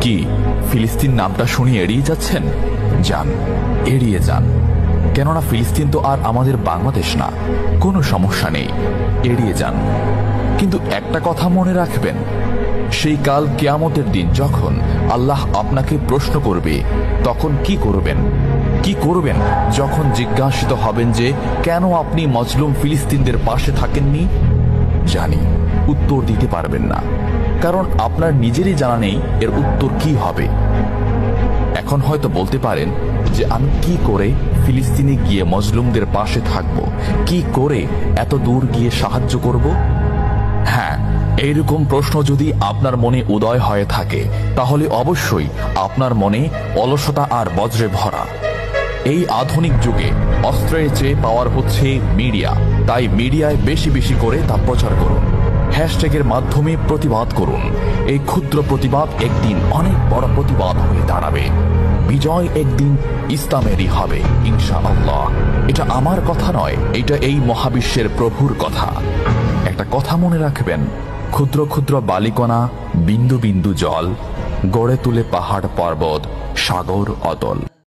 কি ফিলিস্তিন নামটা শুনে এড়িয়ে যাচ্ছেন? যান, এড়িয়ে যান। কেননা ফিলিস্তিন তো আর আমাদের বাংলাদেশ না। কোনো সমস্যা নেই, এড়িয়ে যান। কিন্তু একটা কথা মনে রাখবেন, সেই কাল কিয়ামতের দিন যখন আল্লাহ আপনাকে প্রশ্ন করবে, তখন কি করবেন? কি করবেন যখন জিজ্ঞাসিত হবেন যে কেন আপনি মজলুম ফিলিস্তিনদের পাশে থাকেননি? জানি উত্তর দিতে পারবেন না, কারণ আপনার নিজেরই জানা নেই এর উত্তর কি হবে। এখন হয়তো বলতে পারেন যে আমি কি করে ফিলিস্তিনে গিয়ে মজলুমদের পাশে থাকব, কি করে এত দূর গিয়ে সাহায্য করব? হ্যাঁ, এইরকম প্রশ্ন যদি আপনার মনে উদয় হয়ে থাকে, তাহলে অবশ্যই আপনার মনে অলসতা আর বজ্রে ভরা। এই আধুনিক যুগে অস্ত্রের চেয়ে পাওয়ার হচ্ছে মিডিয়া, তাই মিডিয়ায় বেশি বেশি করে তা প্রচার করুন। হ্যাশট্যাগের মাধ্যমে প্রতিবাদ করুন। এই ক্ষুদ্র প্রতিবাদ একদিন অনেক বড় প্রতিবাদ হয়ে দাঁড়াবে। বিজয় একদিন ইসলামেরই হবে ইনশাআল্লাহ। এটা আমার কথা নয়, এটা এই মহাবিশ্বের প্রভুর কথা। একটা কথা মনে রাখবেন, ক্ষুদ্র ক্ষুদ্র বালিকণা, বিন্দু বিন্দু জল গড়ে তুলে পাহাড় পর্বত, সাগর অতল।